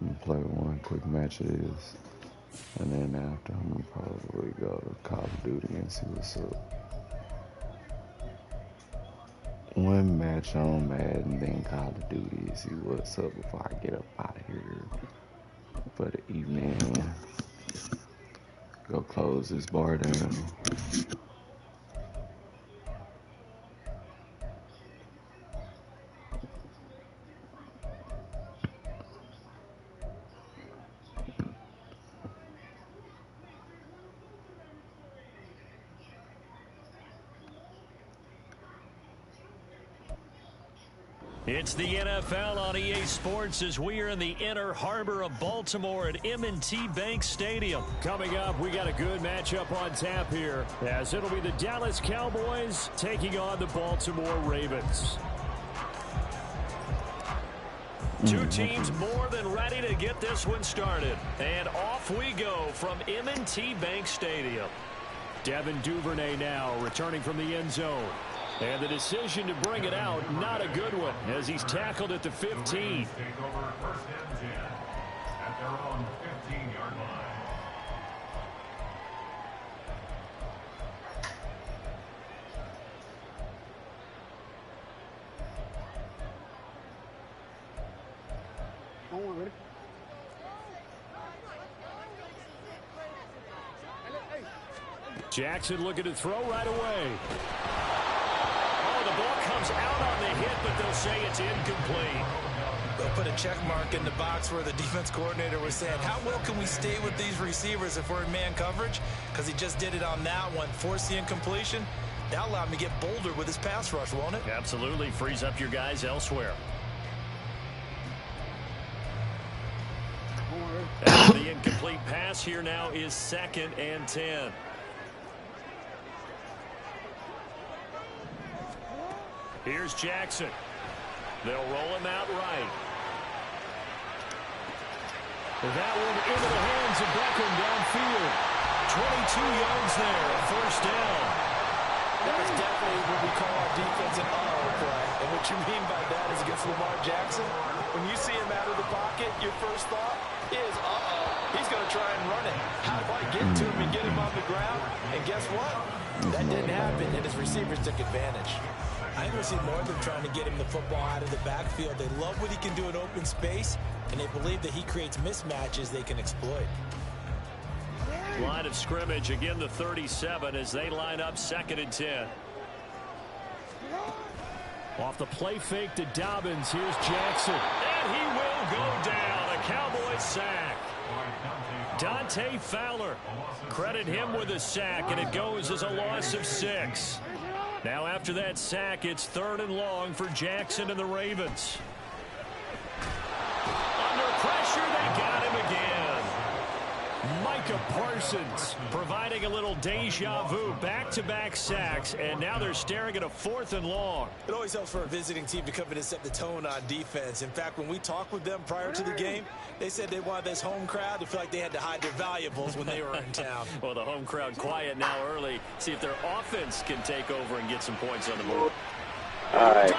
I'm gonna play one quick match of this, and then after I'm gonna probably go to Call of Duty and see what's up. One match on Madden, then Call of Duty and see what's up before I get up out of here for the evening. Go close this bar down. It's the NFL on EA Sports as we are in the inner harbor of Baltimore at M&T Bank Stadium. Coming up, we got a good matchup on tap here, as it'll be the Dallas Cowboys taking on the Baltimore Ravens. Two teams more than ready to get this one started. And off we go from M&T Bank Stadium. Devin Duvernay now returning from the end zone. And the decision to bring it out, not a good one, as he's tackled at the 15. Take over first and 10 at their own 15-yard line. Jackson looking to throw right away. The ball comes out on the hit, but they'll say it's incomplete. They'll put a check mark in the box where the defense coordinator was saying, how well can we stay with these receivers if we're in man coverage? Because he just did it on that one, forced the incompletion. That'll allow him to get bolder with his pass rush, won't it? Absolutely. Frees up your guys elsewhere. And the incomplete pass here now is 2nd and 10. Here's Jackson. They'll roll him out right. That one into the hands of Beckham downfield. 22 yards there, a first down. That was definitely what we call our defensive uh-oh play. And what you mean by that is against Lamar Jackson, when you see him out of the pocket, your first thought is, he's going to try and run it. How do I get to him and get him on the ground? And guess what? That didn't happen, and his receivers took advantage. I think we'll see more of them trying to get him the football out of the backfield. They love what he can do in open space, and they believe that he creates mismatches they can exploit. Line of scrimmage, again the 37 as they line up 2nd and 10. Off the play fake to Dobbins, here's Jackson. And he will go down, a Cowboys sack. Dante Fowler, credit him with a sack, and it goes as a loss of 6. Now after that sack, it's 3rd and long for Jackson and the Ravens. Under pressure, they got him again. Micah Parsons providing a little deja vu, back-to-back sacks, and now they're staring at a 4th and long. It always helps for a visiting team to come in and set the tone on defense. In fact, when we talked with them prior to the game, they said they wanted this home crowd to feel like they had to hide their valuables when they were in town. Well, the home crowd quiet now early. See if their offense can take over and get some points on the board. All right.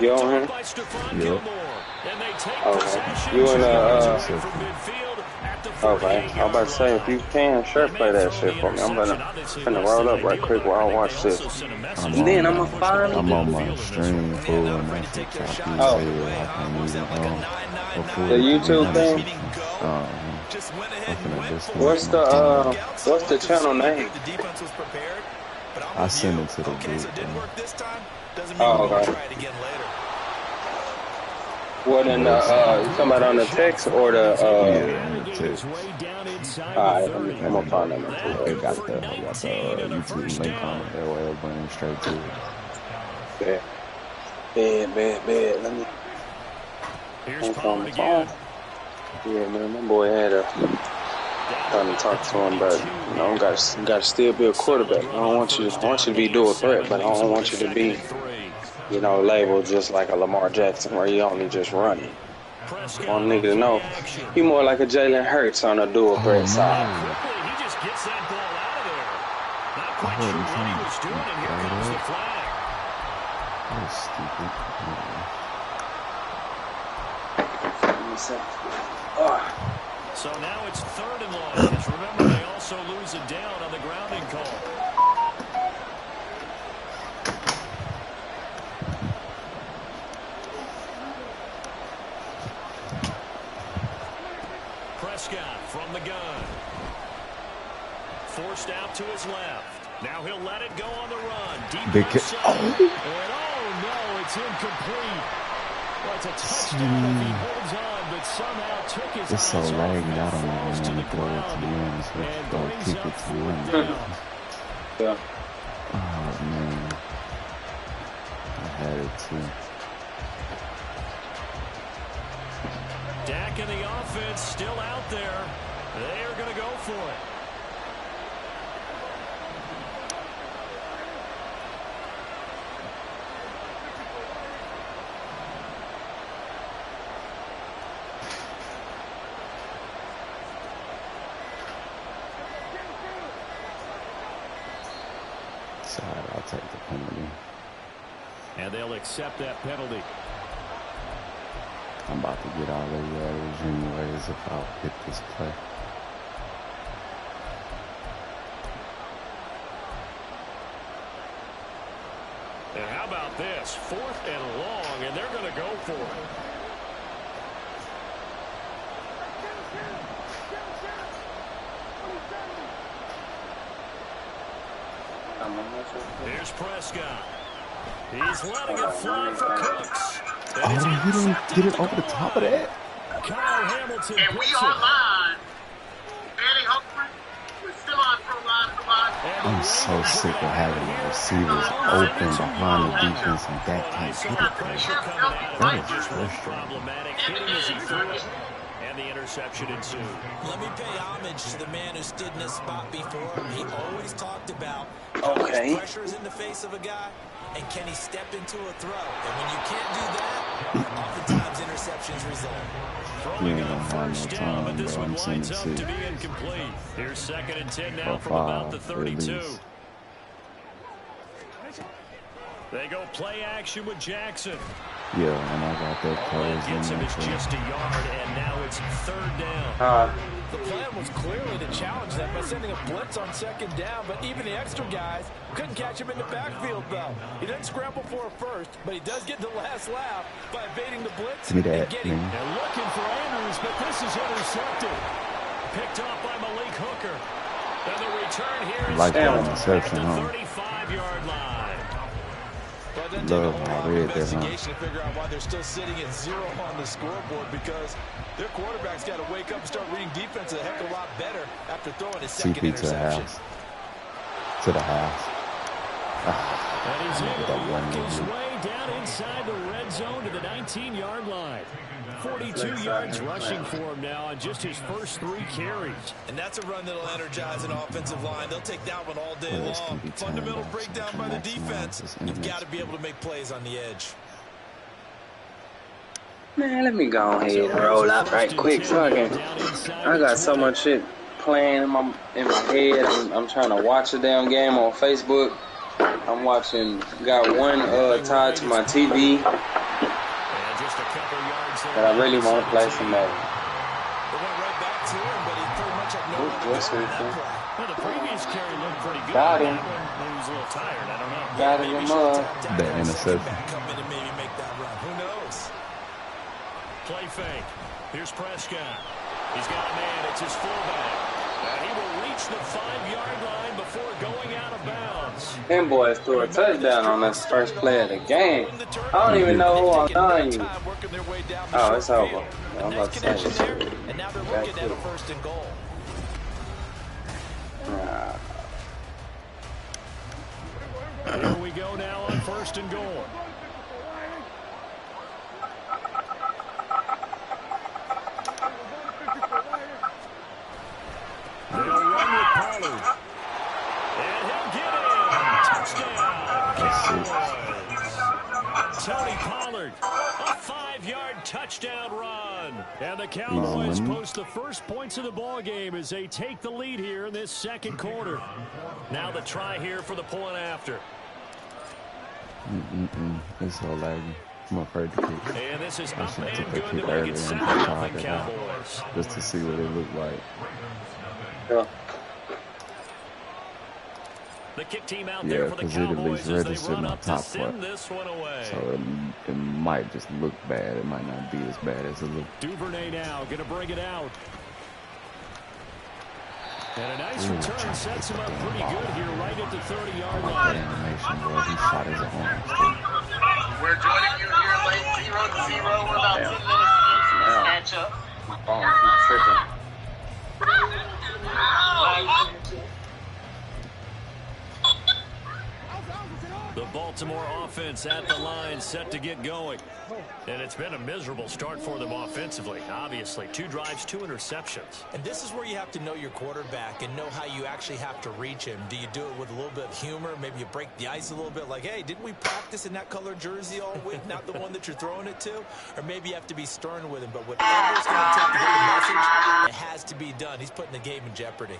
Yo, man. Yep. Okay. You in okay. I'm about to say, if you can, sure, play that shit for me. I'm gonna roll up right quick while I watch this. I'm on my stream full, and that's the top the YouTube thing. What's the channel name? I send it to the group. Oh, okay. What in the, you talking about on the text or the, yeah, on the text. Alright, I'm gonna find them. They got the YouTube link on it, that way it'll bring them straight to it. Bad. Let me. Here's Pollard again. Yeah, man, my boy had trying to talk to him, but you know, gotta still be a quarterback. I want you to be dual threat, but I don't want you to be, you know, labeled just like a Lamar Jackson where you only just running. I want nigga to know he more like a Jalen Hurts on a dual threat side. He just gets that ball out of there. Not quite sure what he was doing, and here comes the flag. That was stupid. 27. Oh. So now it's 3rd and long. Because remember, they also lose a down on the grounding call. Prescott from the gun. Forced out to his left. Now he'll let it go on the run. Deep left side. And oh no, it's incomplete. Well, it's a touchdown if he holds on, but somehow took his it's so eyes off laggy, and I don't falls even to the want to throw it to the ground. end. So And go brings kick up it to the 4th end. down. Yeah. Oh, man. I had it too. Dak and the offense still out there. They are going to go for it. I'll take the penalty. And they'll accept that penalty. I'm about to get all the yardage anyways if I'll hit this play. And how about this? 4th and long, and they're going to go for it. Here's Prescott. He's letting it fly for Cooks. Oh, he didn't get it over the top of that? Kyle Hamilton. And we are live. Danny Humphrey, we're still on pro line. I'm so sick of having the receivers open behind the defense and that can't get it. That is Problematic hitting as he threw it. And the interception ensued. Let me pay homage to the man who stood in this spot before. He always talked about Okay. pressure is in the face of a guy, and can he step into a throw? And when you can't do that, oftentimes interceptions result. Throwing Yeah, on first no down, time, but this bro. one I'm lines up sending to it. be incomplete. Here's 2nd and 10 now Or from about the 5, at 32. least. They go play action with Jackson. Yeah, and I got that All that closed in gets him there is too. just a yard, and now it's 3rd down. The plan was clearly to challenge them by sending a blitz on 2nd down, but even the extra guys couldn't catch him in the backfield, though. He doesn't scramble for a first, but he does get the last laugh by evading the blitz Give me and that, getting man. They're looking for Andrews, but this is intercepted. Picked off by Malik Hooker. And the return here is Like that at interception, the huh? 35-yard line. But it doesn't Love take a how whole lot of red that, huh? investigation to figure out why they're still sitting at 0 on the scoreboard, because their quarterback's got to wake up and start reading defense a heck of a lot better after throwing his second CP to the interception. house. To the house. And he's able that to one work his little- way down inside the red zone to the 19-yard line. 42 yards rushing for him now on just his first 3 carries. And that's a run that'll energize an offensive line. They'll take that one all day Well, this long. can be Fundamental turned off, so breakdown we by the can maximize defense. this You've image. got to be able to make plays on the edge. Man, let me go ahead and roll out right quick so I got so much shit playing in my head. I'm trying to watch a damn game on Facebook. I'm watching, got one tied to my TV And just a couple yards there. that I really want to play some Madden. It went right back to him, but he pretty much had no other What's way on this that thing? play. Well, the previous carry looked pretty good. Got him. That one, he was a little tired. I don't know. Got it in mud. That interception. Come in and maybe make that run. Who knows? Play fake. Here's Prescott. He's got a man. It's his fullback. And he will reach the 5-yard line before going out of bounds. Them boys threw a touchdown on this first play of the game. I don't even know who I'm telling you. Oh, it's over. I'm about to say Connection this. there, and now they're looking at a 1st and goal. Here we go now on 1st and goal. They'll run with Pollard. And he'll get in. Touchdown, Cowboys. Tony Pollard, a 5-yard touchdown run. And the Cowboys post the first points of the ball game as they take the lead here in this 2nd quarter. Now the try here for the point after. It's so laggy. I'm afraid to kick. And this is I up should and take good that to kick make earlier it and 7-0 try it out Cowboys. just to see what it looked like. Yeah. The kick team out there Yeah, for the because it at least Cowboys as they registered run my up to top send foot. this one away. So it might just look bad. It might not be as bad as it looked. Duvernay now going to bring it out. And a nice return sets him up pretty good here right at the 30-yard line. Animation, boy, he shot his arms, too. We're joining you here late 0-0. We're about 10 minutes into this matchup. Oh, he's tripping. The Baltimore offense at the line set to get going. And it's been a miserable start for them offensively, obviously. 2 drives, 2 interceptions. And this is where you have to know your quarterback and know how you actually have to reach him. Do you do it with a little bit of humor? Maybe you break the ice a little bit like, hey, didn't we practice in that color jersey all week? Not the one that you're throwing it to? Or maybe you have to be stern with him. But whatever's going to take to get the message, it has to be done. He's putting the game in jeopardy.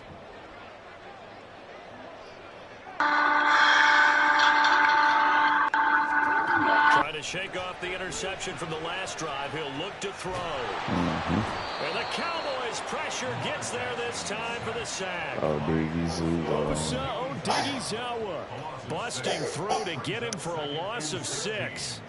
Trying to shake off the interception from the last drive. He'll look to throw. And the Cowboys' pressure gets there this time for the sack. Osa Odighizuwa busting through to get him for a loss of 6.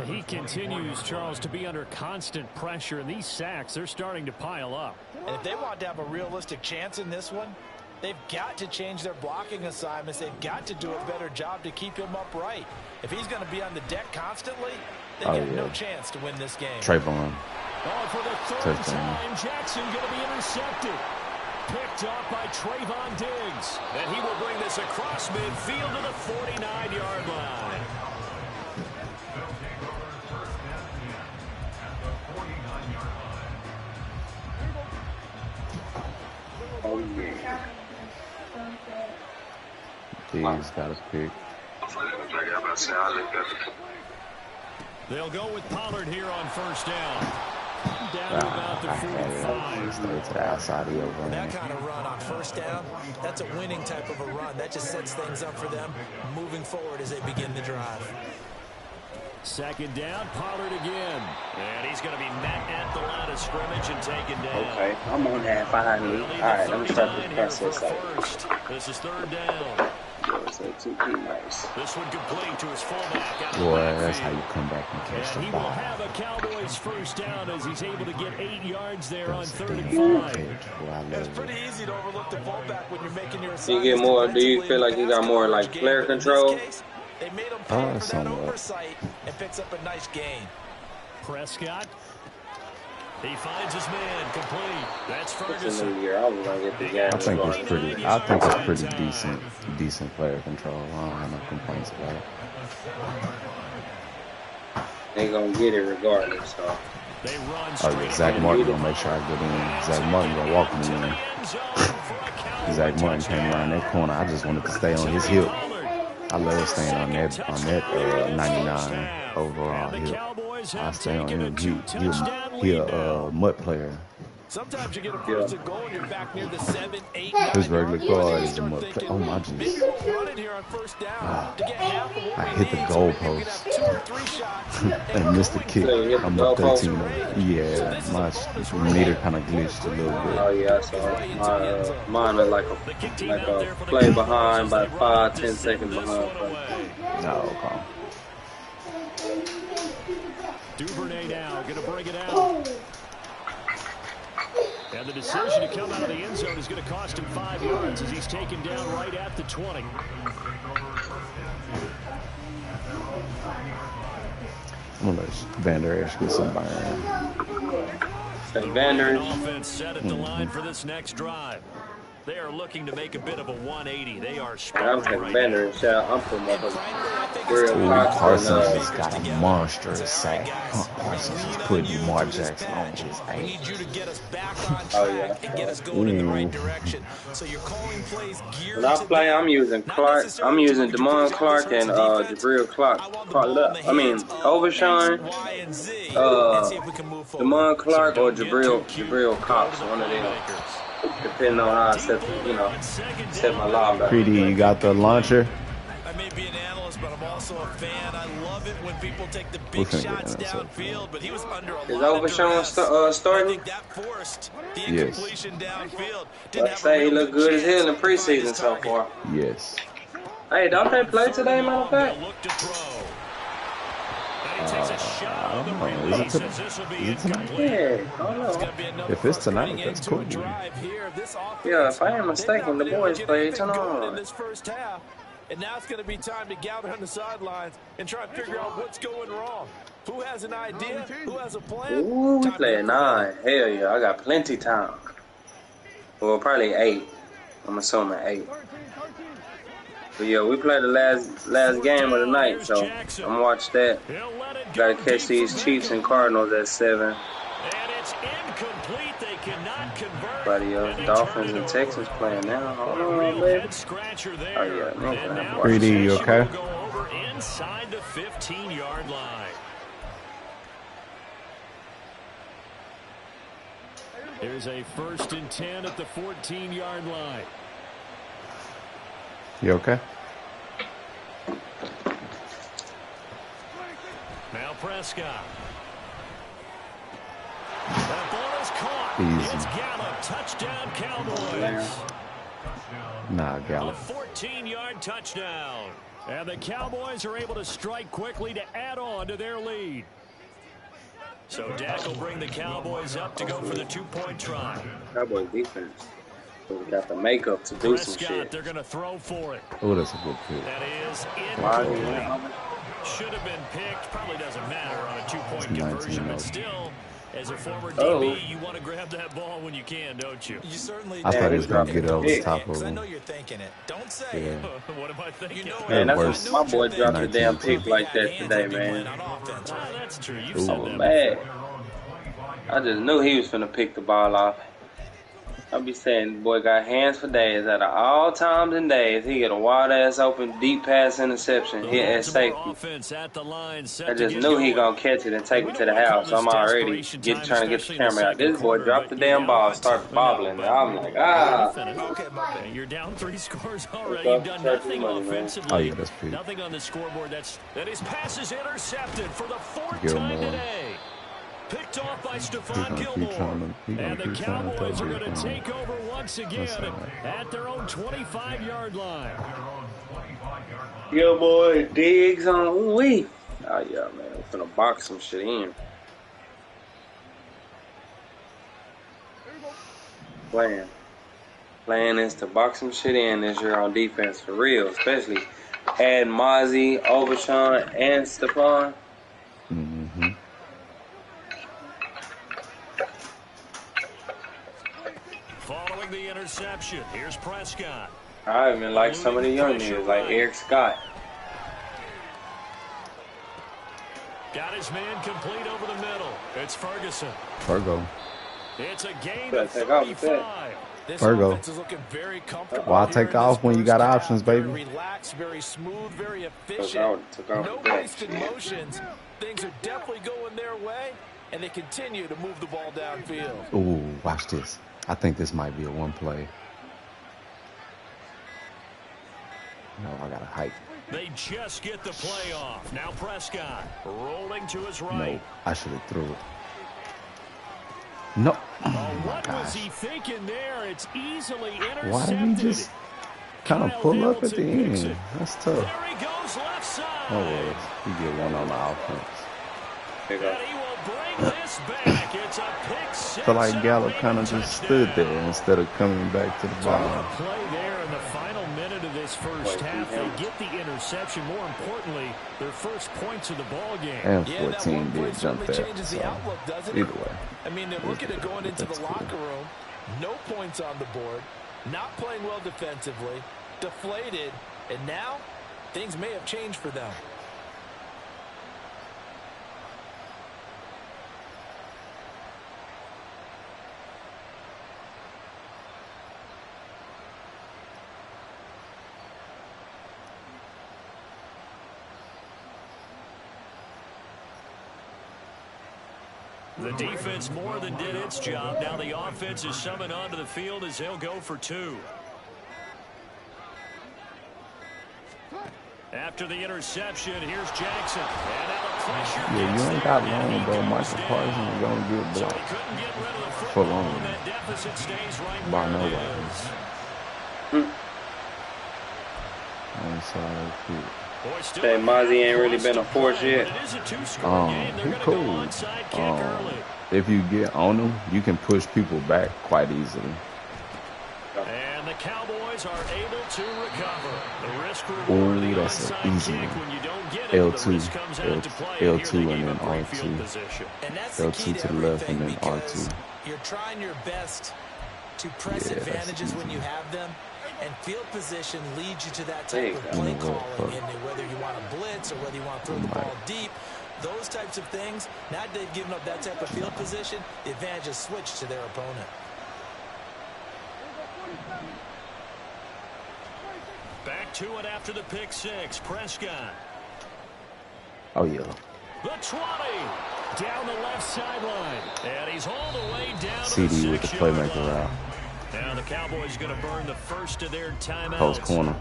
He continues, Charles, to be under constant pressure, and these sacks, they're starting to pile up. And if they want to have a realistic chance in this one, they've got to change their blocking assignments. They've got to do a better job to keep him upright. If he's going to be on the deck constantly, they get no chance to win this game. Trayvon. Oh, for the 3rd time, Jackson going to be intercepted. Picked off by Trayvon Diggs. And he will bring this across midfield to the 49-yard line. Oh, yeah. Diggs got a pick. They'll go with Pollard here on 1st down. Down to about the 45. Stay to the outside of your run. That kind of run on 1st down, that's a winning type of a run. That just sets things up for them moving forward as they begin the drive. 2nd down, Pollard again. And he's going to be met at the line of scrimmage and taken down. Okay, I'm on that finally. All right, let me start this process out. This is 3rd down. Nice. This one complete to his fullback. Boy, that's how you come back and catch the He ball. will have a Cowboys 1st down as he's able to get 8 yards there on That's 3rd and damn 5. catch. Boy, I It's love pretty it. easy to overlook the fullback when you're making your Do assignments. you get more? Do you feel like you got more like player control? They made him pay for that somewhat. oversight and picks up a nice gain. Prescott. He finds his man complete. That's It's a Ferguson. new year. I was gonna get the game. I think it's pretty decent player control. I don't have no complaints about it. They gonna get it regardless. So. They run Oh straight. yeah, Zach Martin gonna make sure I get in. Zach Martin gonna walk me in. Zach Martin came around that corner. I just wanted to stay on his hip. I love staying on that 99 overall hip. I stay on him. He a mutt player. Sometimes you get a first and goal and you're back near the 7, 8, 9 His regular yard line. card You is a start mutt thinking, player. Oh my maybe jeez. we'll run it here on 1st down to get half of what I we hit the need, so goal maybe we can post have 2 or 3 shots and missed the kick. So you hit the I'm goal up post? 13. Yeah, my meter kind of glitched a little bit. Oh yeah, so mine are like a play behind, about 5-10 seconds behind. No, okay. Duvernay now going to bring it out. And the decision to come out of the end zone is going to cost him 5 yards as he's taken down right at the 20. I'm gonna let Van Der Esch get some burn. Van Der Esch. Offense set at the line for this next drive. They are looking to make a bit of a 180. They are I'm sputtering taking right Van now. Der Esch out. I'm putting my real Parsons Cox just got a monstrous sack. Parsons is putting Lamar Jackson on his We need ass. you to get us back on Oh, track yeah. and get us going in the right direction. So you're calling plays geared When I to play, that. I'm using Not Clark. necessarily I'm using to Damon produce Clark and defense. Jabril Clark. I want the ball in the hands of Overshawn, X, Y, and Z, and see if we can move forward. Damon Clark or Don't get too cute. Jabril Cox, one of them. Depending on how I set my lob back. Creedy, you got the launcher? I may be an analyst, but I'm also a fan. I love it when people take the big shots downfield, but he was under a lot of duress. Starting? I think that forced the incompletion downfield. Let's say he looked good as hell in preseason so far. Yes. Hey, don't they play today, matter of fact? I don't know. Is it tonight? Yeah, I don't know. If it's tonight, that's cool. Yeah, if I am mistaken, the boys play tonight. This first half, and now it's going to be time to gather on the sidelines and try and figure out what's going wrong. Who has an idea? Who has a plan? Ooh, we play at 9. Hell yeah, I got plenty time. Well, probably 8. I'm assuming 8. But yeah, we play the last game of the night, so I'm gonna watch that. Gotta catch these Chiefs and Cardinals at 7. But Dolphins and Texans playing now. Hold on, baby. Oh yeah, man. 3D, you okay? Inside the 15-yard line. There's a 1st and 10 at the 14-yard line. You okay? Now Prescott. That ball is caught. Easy. It's Gallup. Touchdown, Cowboys. Nah, Gallup. A 14-yard touchdown. And the Cowboys are able to strike quickly to add on to their lead. So Dak will bring the Cowboys up to go for the 2-point try. Cowboys defense. So we got the makeup to do some shit. They're going to throw for it. Oh, that's a good pick. That is incomplete. Should have been picked. Probably doesn't matter on a 2-point conversion, but still, as a former DB, you want to grab that ball when you can, don't you? You certainly I thought he was going to get it over the top of I him. know you're thinking it. Don't say it. What am I thinking? You know Man, that's my boy dropped a damn pick like that today, man. That's true. You've said that Man. before. I just knew he was finna pick the ball off. I'll be saying, boy got hands for days. Out of all times and days, he get a wild ass open, deep pass interception, hit at safety. I just knew he gonna catch it and take it to the house. I'm already trying to get the camera out. This boy dropped the damn ball, start bobbling. And I'm like, Okay, you're down 3 scores already. You've done nothing offensively. Oh, yeah, that's pretty. Nothing on the scoreboard. That his pass is intercepted for the 4th time today. Picked off by Stephon Gilmore. And the Cowboys are going to take over once again at their own 25-yard line. Gilmore digs on we. Oh yeah, man, we're gonna box some shit in. Plan is to box some shit in this year on defense for real, especially add Mozzie, Overshawn, and Stephon. Mm-hmm. Following the interception, here's Prescott. I even like some of the young niggas, like Eric Scott. Got his man complete over the middle. It's Ferguson. Fergo. It's a gain of 35. Fergo. Is looking very comfortable. Why take off when you got options, baby? Very relaxed, very smooth, very efficient. No wasted motions. Things are definitely going their way, and they continue to move the ball downfield. Ooh, watch this. I think this might be a one play. No, I got to hike. They just get the play off. Now Prescott rolling to his right. No, I should have threw it. No. Oh, what was he thinking there? It's easily intercepted. Why did he just kind of pull up at the end? That's tough. There he goes left side. Oh, well, he get one on the offense. And he will bring this back. It's a pick six. I feel like Gallup kind of just stood there instead of coming back to the ball. Play there in the final minute of this first half. They get the interception. More importantly, their first points of the ball game. And 14 did jump there. Changes the outlook, doesn't it? Either way. I mean, they're looking at going into the locker room. No points on the board. Not playing well defensively. Deflated. And now, things may have changed for them. The defense more than did its job. Now the offense is summoned onto the field as they'll go for 2. After the interception, here's Jackson. And now the Yeah, you ain't got long, bro. Michael Parsons is gonna get blocked for long. By nobody. Onside kick. Hey, Mozzie ain't really been a force yet. He cool. If you get on him, you can push people back quite easily. And the Cowboys are able to recover. The risk reward that's an easy one. L2, and then R2. L2 to the left and then R2. You're trying your best to press advantages when you have them, and field position leads you to that type of play calling, and whether you want to blitz or whether you want to throw the ball deep, those types of things. Now that they've given up that type of field position, the advantage is switched to their opponent. Back to it after the pick six. Prescott. Oh, yeah. The 20. Down the left sideline. And he's all the way down CD to the with the playmaker route. Now the Cowboys going to burn the first of their timeouts. Post corner.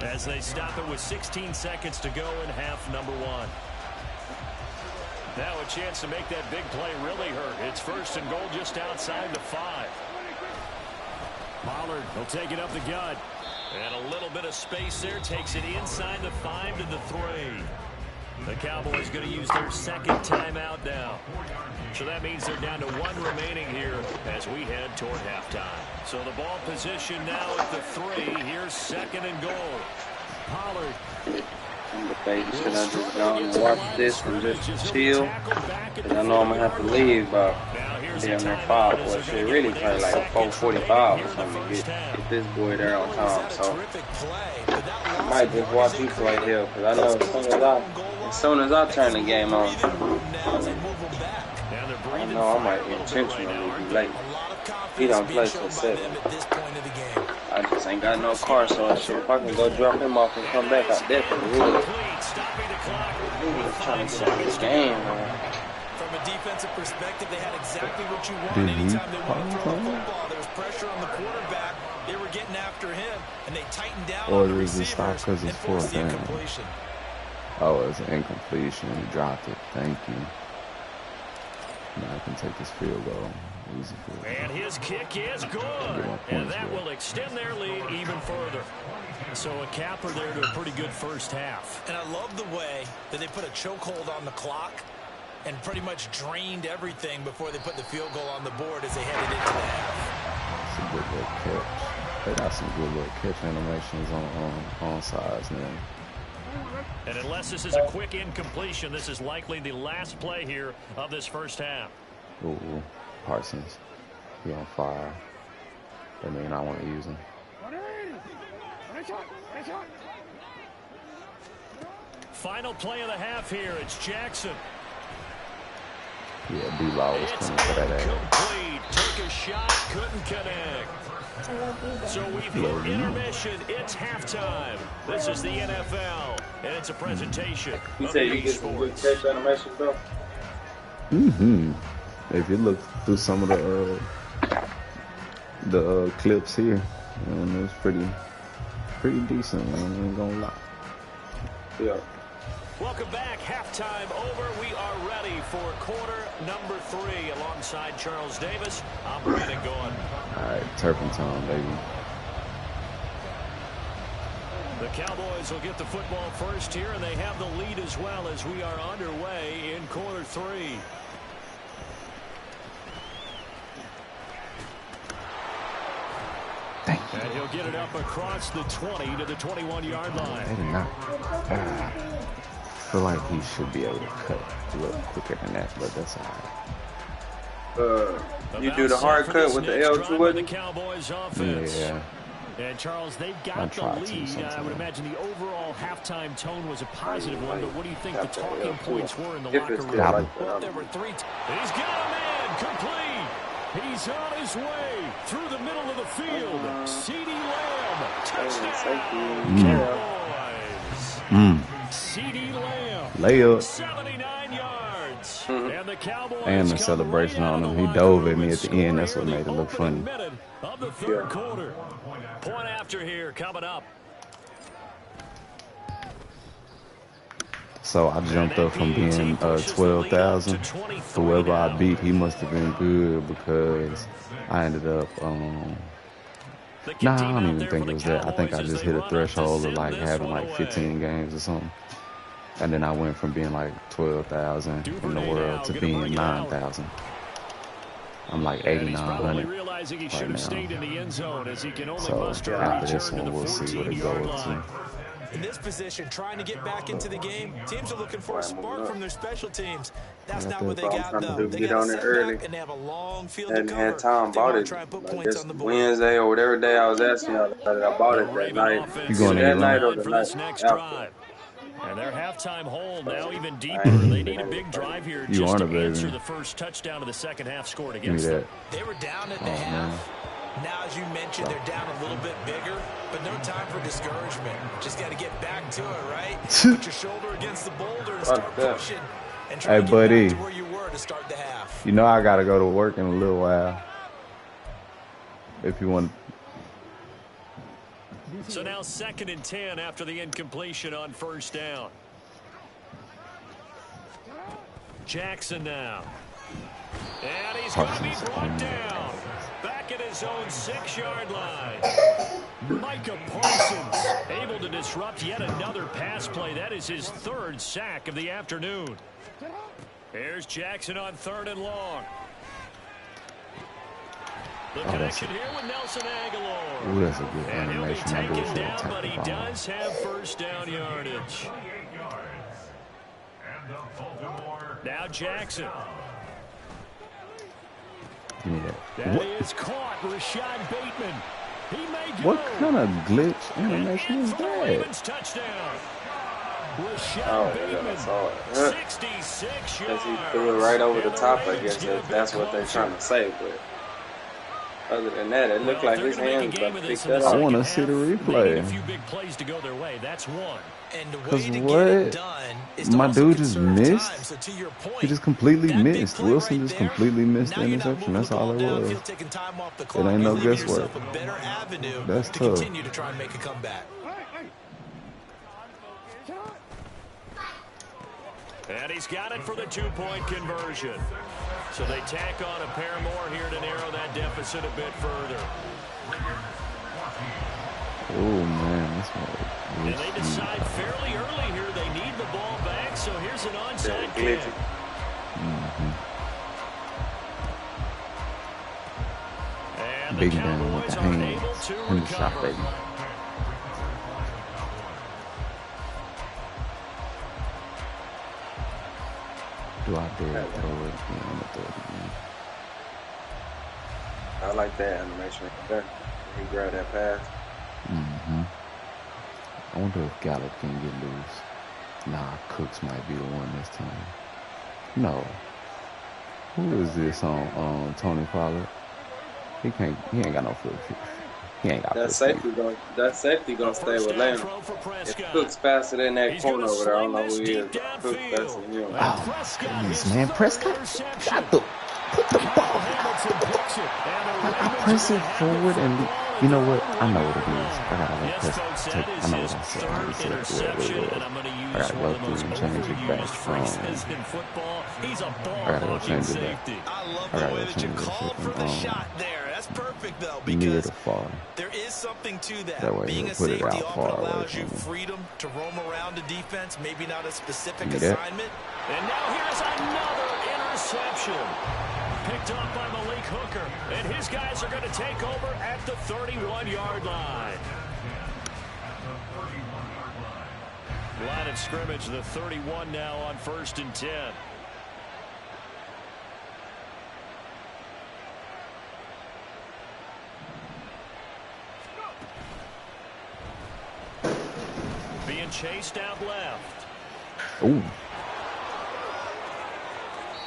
As they stop it with 16 seconds to go in half number one. Now a chance to make that big play really hurt. It's first and goal just outside the 5. Pollard will take it up the gut. And a little bit of space there. Takes it inside the 5 to the 3. The Cowboys going to use their second timeout now. So that means they're down to 1 remaining here as we head toward halftime. So the ball position now at the 3. Here's second and goal. Pollard. I'm debating, should I just go and watch this and just chill? Because I know I'm going to have to leave by damn near 5. Well, shit, really probably like 4:45 or something to get this boy there on time. So I might just watch you play here because I know as soon as I turn the game on, I know I might be intentionally be late. He don't play till 7. I just ain't got no car, so shit, if I can go drop him off and come back, I definitely will. Really trying to get out this game, man. From a defensive perspective, they had exactly what you want. Anytime they want to throw the football, there was pressure on the quarterback. They were getting after him, and they tightened down on the receivers and forced the incompletion. Oh, it's an incompletion. He dropped it. Thank you. Now I can take this field goal. Easy field goal. And his kick is good. And that will extend their lead even further. So a capper there to a pretty good first half. And I love the way that they put a chokehold on the clock and pretty much drained everything before they put the field goal on the board as they headed into the half. It's a good little catch. They got some good little catch animations on sides now. And unless this is a quick incompletion, this is likely the last play here of this first half. Ooh, Parsons. He on fire. That mean I want to use him. Final play of the half here. It's Jackson. Yeah, B-Law was coming for that ass. Complete. Took a shot, couldn't connect. So we've hit intermission. It's halftime. This is the NFL, and it's a presentation. You said you get some good catch animation, bro? If you look through some of the clips here, it was pretty decent, man. I ain't gonna lie. Yeah. Welcome back. Halftime over. We are ready for quarter number 3 alongside Charles Davis. I'm Brandon Goin. All right, turpentine, baby. The Cowboys will get the football first here, and they have the lead as well as we are underway in quarter 3. And he'll get it up across the 20 to the 21-yard line. They did not. I feel like he should be able to cut a little quicker than that, but that's all right. You do the hard cut with the L2 with the Cowboys offense. Yeah. And Charles, they've got the lead. I would imagine the overall halftime tone was a positive one, but what do you think the talking points were in the locker room? There were 3. He's got a man complete. He's on his way through the middle of the field. CeeDee Lamb, touchdown. Cowboys. CeeDee Lamb, layup. 79 yards. And the Cowboys and the celebration on him. He dove at me at the end. That's what made it look funny. Of the third quarter. Point after here coming up. So I jumped up from being 12,000. Whoever I beat, he must have been good because I ended up. Nah, I don't even think it was that. I think I just hit a threshold of like having like 15 games or something. And then I went from being like 12,000 in the world to being 9,000. I'm like 8,900 right now. So after this one, we'll see what it goes to. In this position, trying to get back into the game, teams are looking for a spark from their special teams. That's not what they got, though. They got to sit back and have a long field to cover. And Tom bought it like this Wednesday or whatever day I was asking y'all about it. I bought it that night. You going that to night or the night after? And their halftime hole now even deeper. They need a big drive here just to answer the first touchdown of the second half scored against them. They were down at the half. Now, as you mentioned, they're down a little bit bigger, but no time for discouragement. Just got to get back to it, right? Put your shoulder against the boulder and start pushing. And try to get back to where you were to start the half. You know I got to go to work in a little while. If you want. So now 2nd and 10 after the incompletion on first down. Jackson now. And he's going to be brought down. Back at his own 6-yard line. Micah Parsons able to disrupt yet another pass play. That is his 3rd sack of the afternoon. Here's Jackson on 3rd and long. The connection here with Nelson Aguilar. Ooh, that's a good animation. And he'll be taken down, but he does have first down yardage. Now Jackson. Give me that. That is caught. Rashad Bateman. He may go. What kind of glitch animation is that? Touchdown. Rashad Bateman, 66 yards. He threw it right over the top, I guess. That's what they're trying to say, but other than that, it looked like his hands about to pick that up. I want to see the replay. A few big plays to go their way. That's one. Because what? My dude just missed. So to your point, he just completely missed. Wilson just completely missed the interception. That's all it was. It ain't no guesswork. That's tough. Continue to try and make a comeback. And he's got it for the 2-point conversion. So they tack on a pair more here to narrow that deficit a bit further. Oh, man. That's what and they decide fairly early here they need the ball back, so here's an onside kick. And Big the down with Cowboys the are able hands. to And the shot, recover. baby. Do I dare throw it? Yeah, I'm going to throw it again. I like that animation right there. He grabbed that pass. I wonder if Gallup can get loose. Nah, Cooks might be the one this time. No. Who is this on Tony Pollard? He ain't got no foot. He ain't got that safety gonna stay with Lamb. If Cooks faster than that corner over there, I don't know who he is. Cooks faster than him. Oh, goodness, man. Prescott got put the ball. I press it forward and you know what? I know what it is. I gotta let Prescott take. I know what I said. I already said. I gotta go through and change it back from. I gotta go change it back. I gotta go change it perfect though, near because the far. There is something to that. That way being a put it safety out far often away allows from you me. freedom to roam around a defense, maybe not a specific Give me that. assignment. And now here's another interception. Picked up by Malik Hooker. And his guys are going to take over at the 31-yard line. Line of scrimmage, the 31 now on 1st and 10. Being chased out left. Ooh.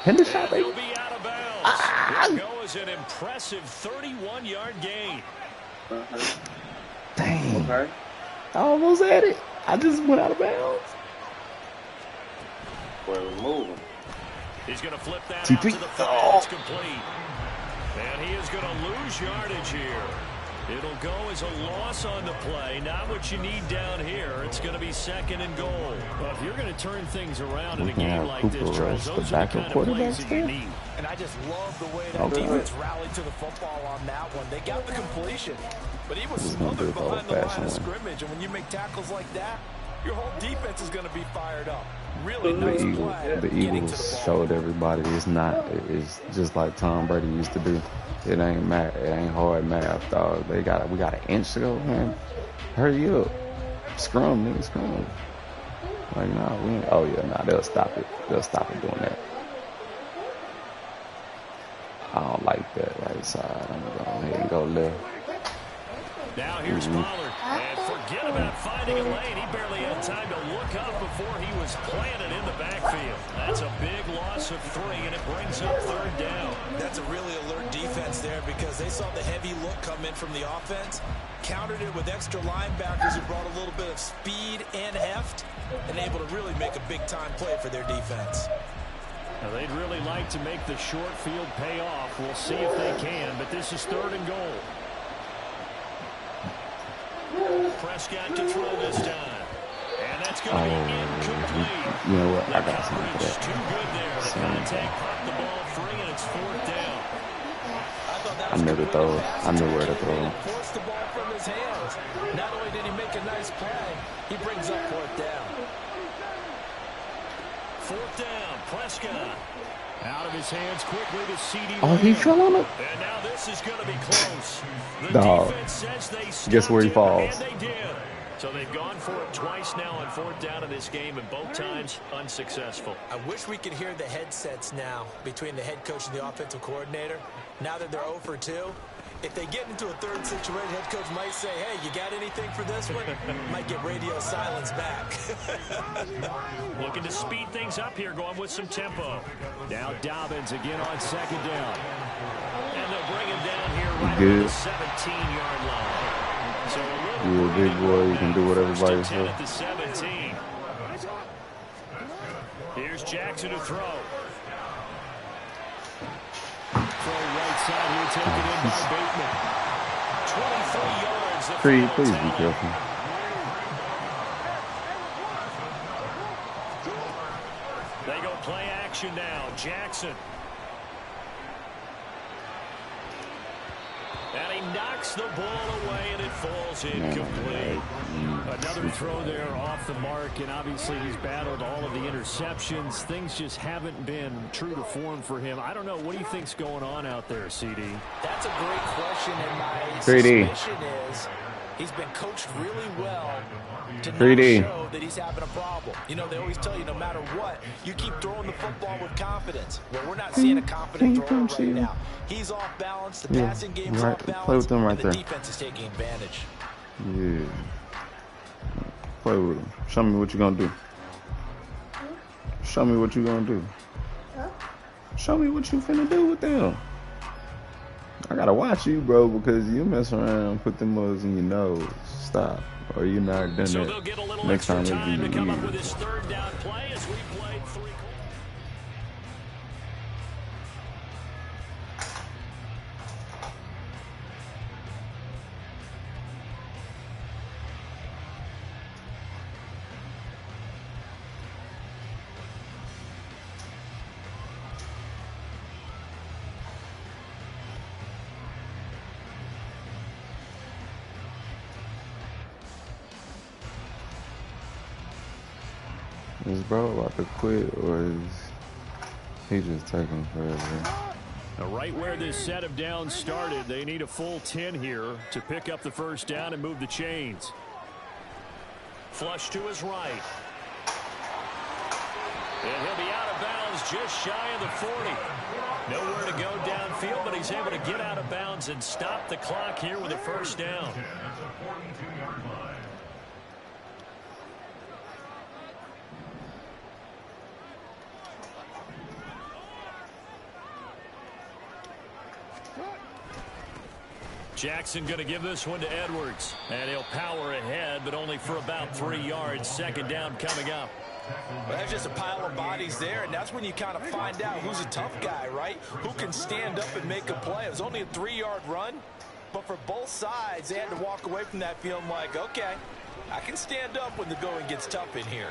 Henderson shot, baby. He'll be out of bounds. Here goes an impressive 31-yard gain. Dang. Okay. I almost had it. I just went out of bounds. Boy, we're moving. He's going to flip that T3. out to the 5. It's complete. And he is going to lose yardage here. It'll go as a loss on the play. Not what you need down here. It's going to be 2nd and goal. Well, if you're going to turn things around in a game like this, Charles, those are the kind of plays that you need. And I just love the way that defense rallied to the football on that one. They got the completion, but he was smothered behind the line of scrimmage. And when you make tackles like that, your whole defense is going to be fired up. Really nice play. The Eagles showed everybody it's just like Tom Brady used to do. It ain't math. It ain't hard math, dog. We got an inch to go, man. Hurry up. Scrum, nigga, scrum. Like, nah, we ain't. Oh, yeah, nah, they'll stop it. They'll stop it doing that. I don't like that right side. I'm going to go ahead and go left. Now here's Pollard. And forget about finding a lane. He barely had time to look up before he was planted in the backfield. That's a big loss of 3, and it brings up 3rd down. That's a really alert defense there because they saw the heavy look come in from the offense, countered it with extra linebackers who brought a little bit of speed and heft, and able to really make a big-time play for their defense. Now, they'd really like to make the short field pay off. We'll see if they can, but this is 3rd and goal. Prescott to throw this time. And that's going to be incomplete. You know what? I got something for that. Too good there. The contact popped the ball free, and it's 4th down. I knew to throw it. I knew where to throw it. Forced the ball from his hands. Not only did he make a nice play, he brings up 4th down. 4th down, Prescott. Out of his hands quickly to CD. Oh, he fell on it? And now this is going to be close. The Dog. defense says they Guess where he falls? and they did. So they've gone for it twice now on 4th down in this game, and both times unsuccessful. I wish we could hear the headsets now between the head coach and the offensive coordinator. Now that they're 0 for 2, if they get into a 3rd situation, head coach might say, hey, you got anything for this one? Might get radio silence back. Looking to speed things up here, going with some tempo. Now Dobbins again on 2nd down. And they'll bring him down here right on the 17-yard line. So you're a big boy. You can do what everybody says. At the 17. Here's Jackson to throw. Throw right side here, taken in by Bateman. 23 yards. Creed, please be careful. They go play action now. Jackson. And he knocks the ball away, and it falls incomplete. Another throw there off the mark, and obviously he's battled all of the interceptions. Things just haven't been true to form for him. I don't know. What do you think's going on out there, CD? That's a great question, and my suspicion is he's been coached really well to not show that he's having a problem. You know, they always tell you no matter what, you keep throwing the football with confidence. Well, we're not seeing a confident thrower right now. He's off balance. The passing game's off balance. Play with them right and the there. defense is taking advantage. Yeah. Play with him. Show me what you're going to do. Show me what you're going to do. Show me what you finna do with them. I got to watch you, bro, because you mess around and put them mugs in your nose. Stop. Or you're not done So that. they'll get a little Next extra time time it'll to come be up with you. his 3rd down play as we played 3 quarters. Is bro about to quit, or is he just taking forever? Now, right where this set of downs started, they need a full 10 here to pick up the 1st down and move the chains. Flush to his right. And he'll be out of bounds just shy of the 40. Nowhere to go downfield, but he's able to get out of bounds and stop the clock here with a 1st down. Jackson going to give this one to Edwards. And he'll power ahead, but only for about 3 yards. 2nd down coming up. Well, that's just a pile of bodies there, and that's when you kind of find out who's a tough guy, right? Who can stand up and make a play. It was only a 3-yard run, But for both sides, they had to walk away from that feeling like, okay, I can stand up when the going gets tough in here.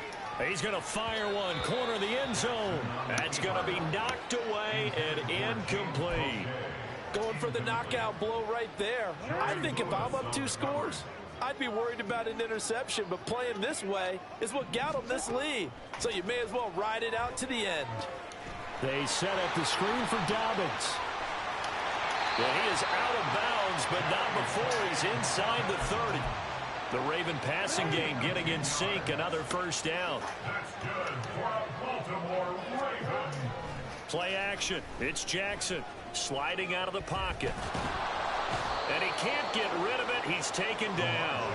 He's going to fire one, corner of the end zone. That's going to be knocked away and incomplete. Going for the knockout blow right there. I think if I'm up 2 scores, I'd be worried about an interception, but playing this way is what got them this lead. So you may as well ride it out to the end. They set up the screen for Dobbins. Well, he is out of bounds, but not before he's inside the 30. The Raven passing game getting in sync. Another first down. That's good for a Baltimore Raven. Play action. It's Jackson sliding out of the pocket. And he can't get rid of it. He's taken down.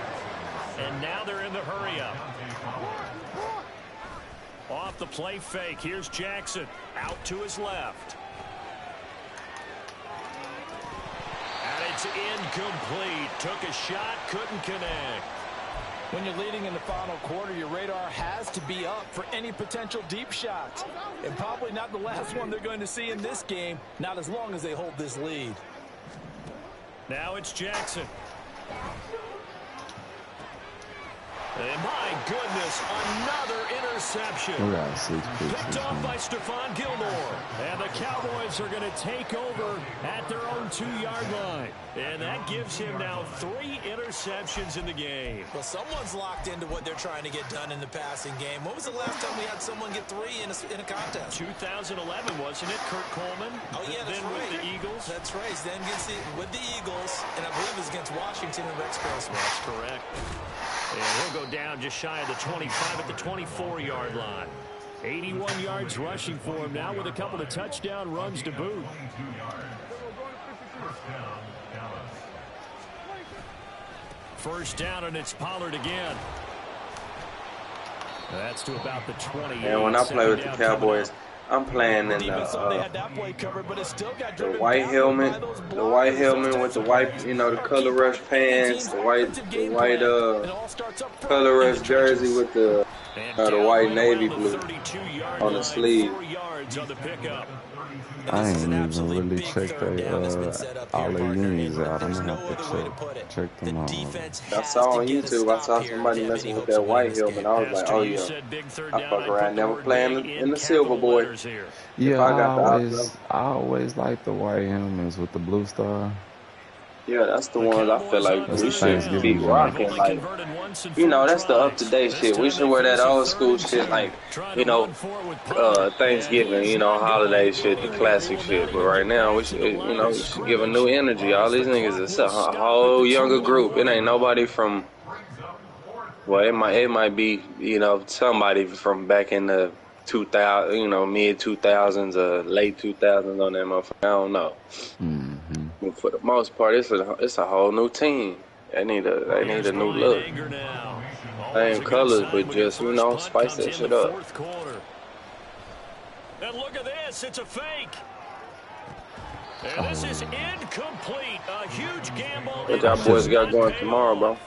And now they're in the hurry-up. Off the play fake. Here's Jackson out to his left. And it's incomplete. Took a shot, couldn't connect. When you're leading in the final quarter, your radar has to be up for any potential deep shots. And probably not the last one they're going to see in this game, not as long as they hold this lead. Now it's Jackson. And my goodness, another interception. Picked off by Stephon Gilmore. And the Cowboys are going to take over at their own 2-yard line. And that gives him now 3 interceptions in the game. Well, someone's locked into what they're trying to get done in the passing game. When was the last time we had someone get 3 in a contest? 2011, wasn't it? Kurt Coleman. Oh, yeah, that's then right. With the Eagles. That's right. Then with the Eagles, and I believe it was against Washington and Rex Grossman. That's correct. And he'll go down just shy of the 25 at the 24-yard line. 81 yards rushing for him now with a couple of touchdown runs to boot. First down, and it's Pollard again. That's to about the 20. And when I play with the Cowboys, I'm playing in the white helmet, with the white, the color rush pants, the white color rush jersey with the white navy blue on the sleeve. I ain't even really checked all the unis out. I'm gonna have to check them out. I saw on YouTube, I saw somebody messing with that white helmet. I was like, oh yeah, I fuck around, never playing in the silver, boy. Yeah, I always like the white helmets with the blue star. Yeah, that's the ones I feel like we should be rocking. Like, that's the up-to-date shit. We should wear that old school shit, like, Thanksgiving, holiday shit, the classic shit. But right now, we should give a new energy. All these niggas is a whole younger group. It ain't nobody from, well, it might be, somebody from back in the 2000, mid 2000s, late 2000s on that motherfucker. I don't know. But for the most part, it's a whole new team. They need a new look. Same colors, but just spice that shit up. And look at this, it's a fake. And this is incomplete. A huge gamble. What y'all boys got going tomorrow, bro?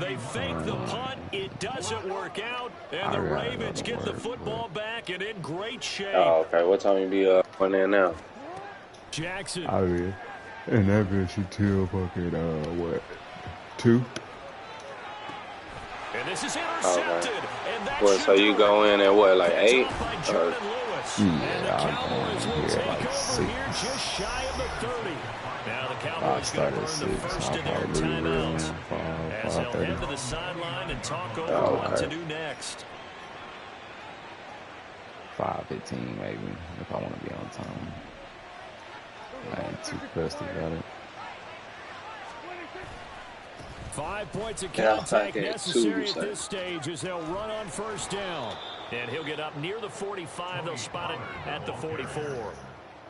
They fake the punt. It doesn't work out. And the Ravens get the football back and in great shape. Oh, okay. What time you be on there now? Jackson. I mean, and that bitch you till fucking, 2? And this is intercepted. Okay. And that's well, so you go in at what, like 8? Yeah, I'm going here like 6. Just shy of the 30. Now the I Cowboys started at 6. I'll probably leave around 5, as they'll head to 5:30. the sideline and talk over what to do next. 5:15 maybe, if I want to be on time. I ain't too pressed about it. 5 points of contact necessary at this stage as they'll run on first down. And he'll get up near the 45. They'll spot it at the 44.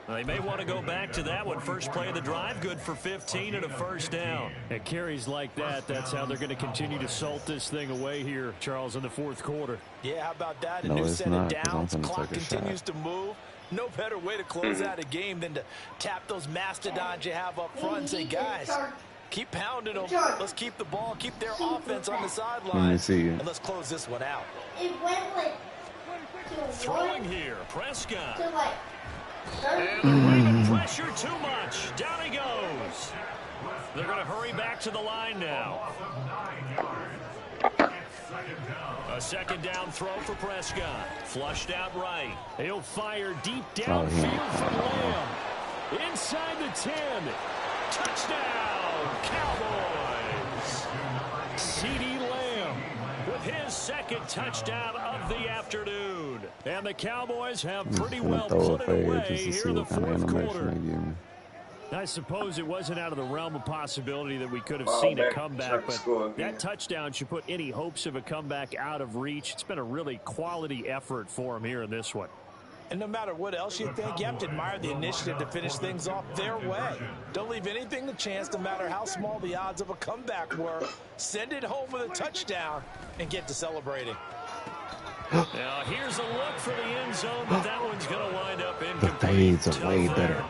They may want to go back to that one. First play of the drive, good for 15 and a first down. At carries like that, that's how they're going to continue to salt this thing away here, Charles, in the fourth quarter. Yeah, how about that? A No, new it's set not, of 'cause I'm downs. finna Clock take a continues shot. to move. No better way to close out a game than to tap those mastodons you have up front and say, guys, keep pounding them. Let's keep the ball, keep their offense on the sideline. Let me see. And let's close this one out. Throwing here, Prescott. To like And the Raven pressure too much. Down he goes. They're going to hurry back to the line now. A second down throw for Prescott. Flushed out right. He'll fire deep downfield for Lamb. Inside the 10. Touchdown, Cowboys. CeeDee Lamb with his second touchdown of the afternoon. And the Cowboys have pretty well put it away here in the fourth quarter. I suppose it wasn't out of the realm of possibility that we could have seen a comeback, but that touchdown should put any hopes of a comeback out of reach. It's been a really quality effort for him here in this one. And no matter what else you think, you have to admire the initiative to finish things off their way. Don't leave anything to chance, no matter how small the odds of a comeback were. Send it home with a touchdown and get to celebrating. Now here's a look for the end zone, but that one's going to wind up incomplete. The fades are way better.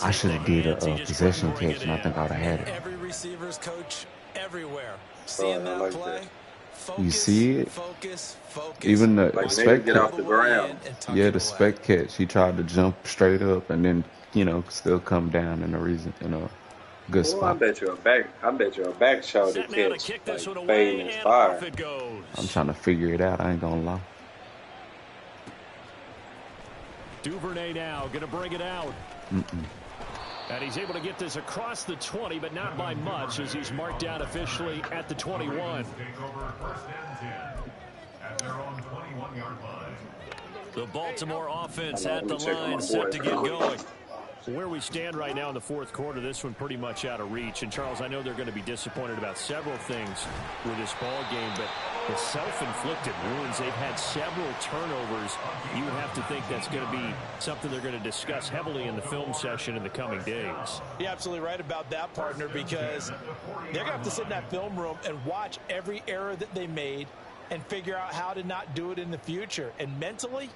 I should have did a possession catch, and I think I would have had it. Every receiver's coach everywhere. Seeing that play, you see it? Focus. Even the Like spec get off the ground. Yeah, the spec catch, he tried to jump straight up and then, still come down in a good spot. I bet you a back shoulder catch, like fading is fire. I'm trying to figure it out. I ain't gonna lie. Duvernay now going to bring it out. And he's able to get this across the 20, but not by much, as he's marked down officially at the 21. The Baltimore offense at the line, set to get going. Where we stand right now in the fourth quarter, this one pretty much out of reach. And, Charles, I know they're going to be disappointed about several things with this ball game, but the self-inflicted wounds, they've had several turnovers. You have to think that's going to be something they're going to discuss heavily in the film session in the coming days. You're absolutely right about that, partner, because they're going to have to sit in that film room and watch every error that they made and figure out how to not do it in the future. And mentally,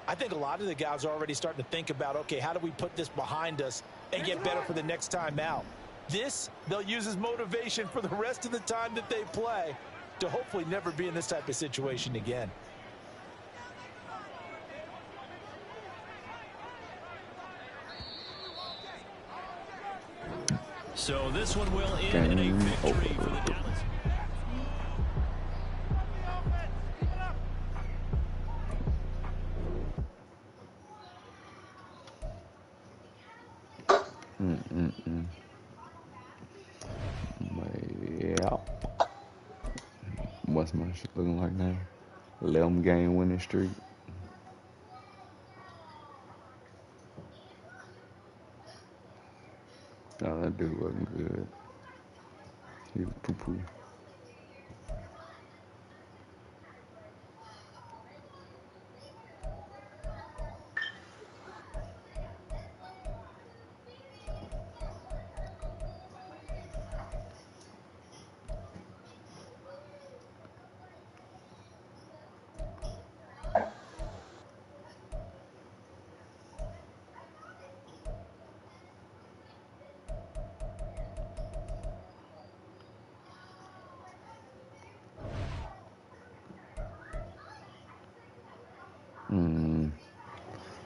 I think a lot of the guys are already starting to think about, okay, how do we put this behind us and get better for the next time out? This, they'll use as motivation for the rest of the time that they play to hopefully never be in this type of situation again. So this one will end in a victory for the Dallas. Yeah. What's my shit looking like now? 11 game winning streak. Oh, that dude wasn't good. He was poo-poo.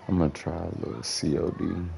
I'm gonna try a little COD.